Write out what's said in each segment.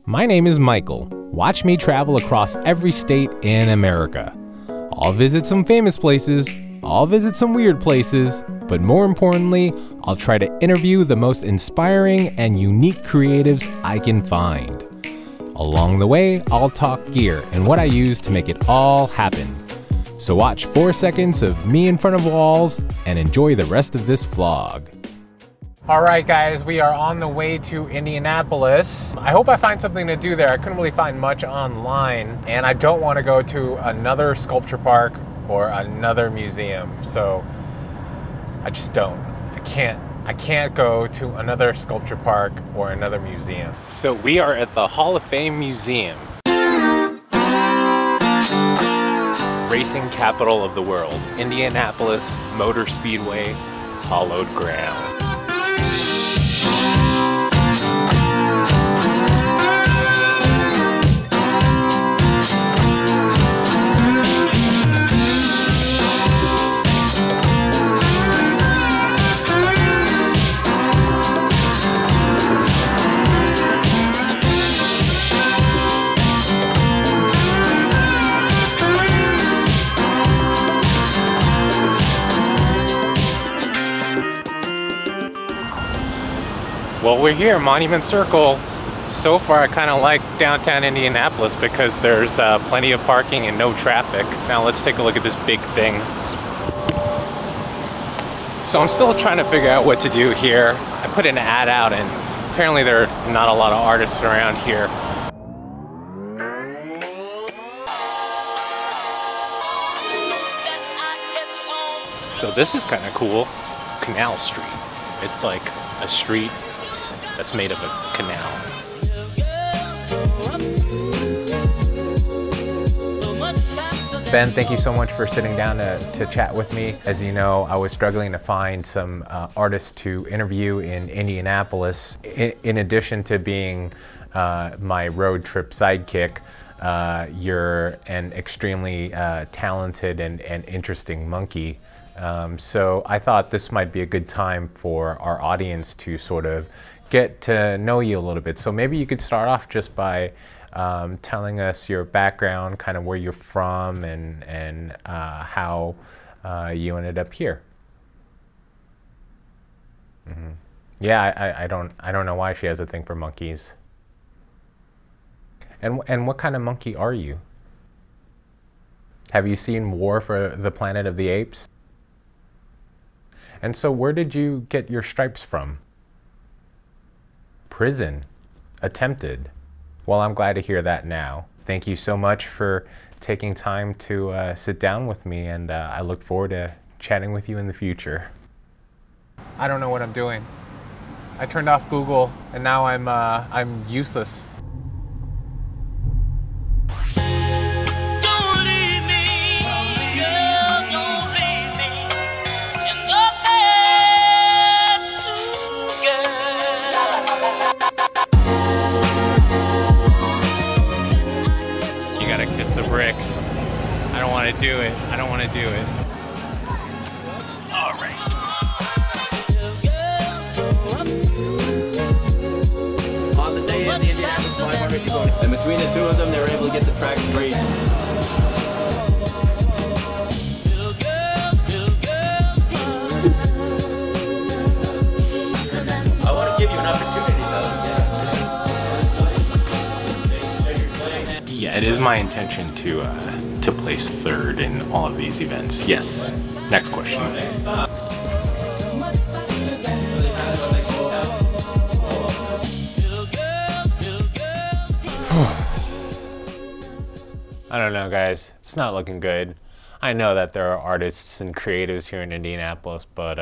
My name is Michael. Watch me travel across every state in America. I'll visit some famous places, I'll visit some weird places, but more importantly, I'll try to interview the most inspiring and unique creatives I can find. Along the way, I'll talk gear and what I use to make it all happen. So watch 4 seconds of me in front of walls and enjoy the rest of this vlog. All right, guys, we are on the way to Indianapolis. I hope I find something to do there. I couldn't really find much online, and I don't want to go to another sculpture park or another museum. So I just don't. I can't go to another sculpture park or another museum. So we are at the Hall of Fame Museum. Racing capital of the world, Indianapolis Motor Speedway, hallowed ground. Well, we're here, Monument Circle. So far, I kind of like downtown Indianapolis because there's plenty of parking and no traffic. Now let's take a look at this big thing. So I'm still trying to figure out what to do here. I put an ad out and apparently there are not a lot of artists around here. So this is kind of cool. Canal Street. It's like a street that's made of a canal. Ben, thank you so much for sitting down to chat with me. As you know, I was struggling to find some artists to interview in Indianapolis. In addition to being my road trip sidekick, you're an extremely talented and interesting monkey. So I thought this might be a good time for our audience to sort of get to know you a little bit. So maybe you could start off just by telling us your background, kind of where you're from, and how you ended up here. Mm-hmm. Yeah, I don't know why she has a thing for monkeys. And what kind of monkey are you? Have you seen War for the Planet of the Apes? And so where did you get your stripes from? Prison. Attempted. Well, I'm glad to hear that now. Thank you so much for taking time to sit down with me, and I look forward to chatting with you in the future. I don't know what I'm doing. I turned off Google, and now I'm useless. Bricks. I don't want to do it. I don't want to do it. All right. On the day of the Indianapolis 500, you go. And between the two of them, they were able to get the track straight. I want to give you an opportunity, though. Yeah, it is my intention to place third in all of these events. Yes. Next question. I don't know, guys. It's not looking good. I know that there are artists and creatives here in Indianapolis, but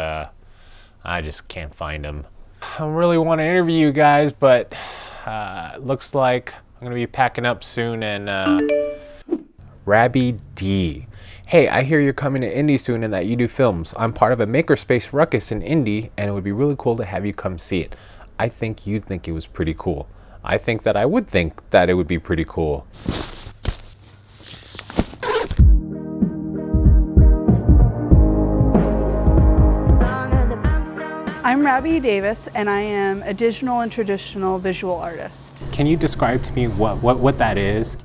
I just can't find them. I really want to interview you guys, but looks like I'm gonna be packing up soon. And Rabbie D. Hey, I hear you're coming to Indy soon and that you do films. I'm part of a makerspace Ruckus in Indy, and it would be really cool to have you come see it. I think you'd think it was pretty cool. I think that I would think that it would be pretty cool. I'm Rabbie Davis, and I am a digital and traditional visual artist. Can you describe to me what that is?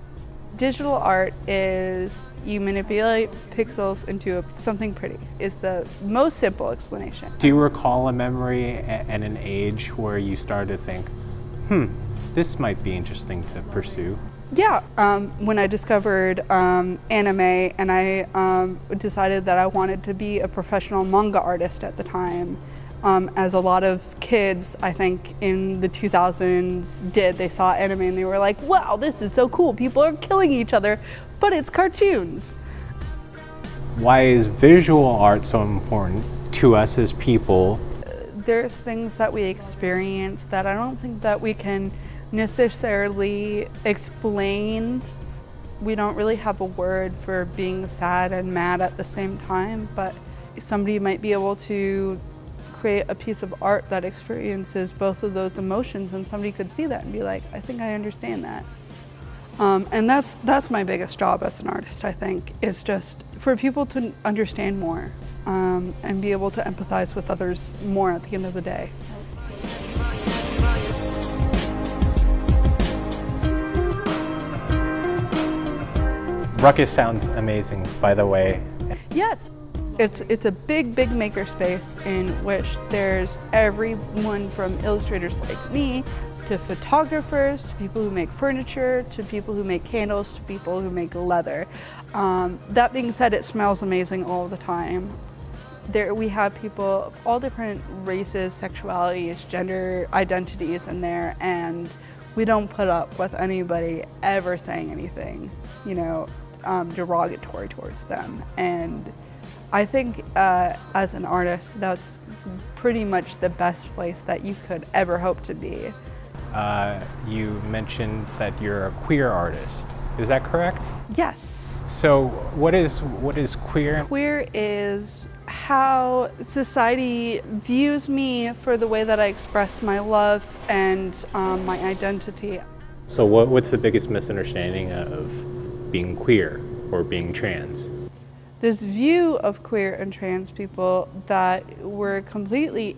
Digital art is you manipulate pixels into something pretty, is the most simple explanation. Do you recall a memory and an age where you started to think, this might be interesting to pursue? Yeah, when I discovered anime, and I decided that I wanted to be a professional manga artist at the time. As a lot of kids, I think, in the 2000s did. They saw anime and they were like, wow, this is so cool. People are killing each other, but it's cartoons. Why is visual art so important to us as people? There's things that we experience that I don't think that we can necessarily explain. We don't really have a word for being sad and mad at the same time, but somebody might be able to create a piece of art that experiences both of those emotions, and somebody could see that and be like, I think I understand that. And that's my biggest job as an artist, I think, is just for people to understand more and be able to empathize with others more at the end of the day. Ruckus sounds amazing, by the way. Yes. It's a big makerspace in which there's everyone from illustrators like me to photographers, to people who make furniture, to people who make candles, to people who make leather. That being said, it smells amazing all the time. We have people of all different races, sexualities, gender identities in there, and we don't put up with anybody ever saying anything, you know, derogatory towards them. And I think as an artist, that's pretty much the best place that you could ever hope to be. You mentioned that you're a queer artist. Is that correct? Yes. So what is queer? Queer is how society views me for the way that I express my love and my identity. So what's the biggest misunderstanding of being queer or being trans? This view of queer and trans people that we're completely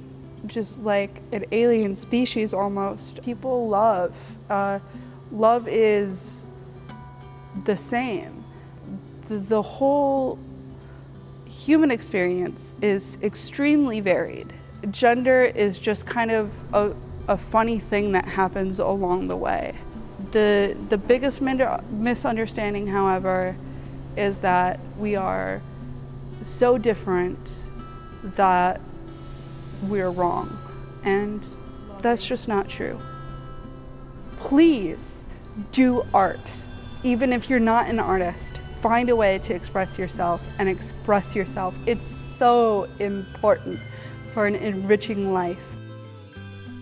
just like an alien species almost. People love. Love is the same. The whole human experience is extremely varied. Gender is just kind of a funny thing that happens along the way. The biggest misunderstanding, however, is that we are so different that we're wrong, and that's just not true. Please do art. Even if you're not an artist, find a way to express yourself and express yourself. It's so important for an enriching life.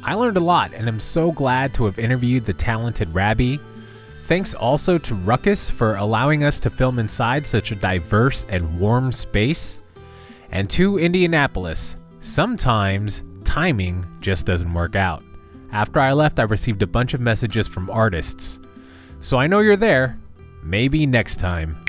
I learned a lot, and I'm so glad to have interviewed the talented Rabbie. Thanks also to Ruckus for allowing us to film inside such a diverse and warm space. And to Indianapolis, sometimes timing just doesn't work out. After I left, I received a bunch of messages from artists. So I know you're there. Maybe next time.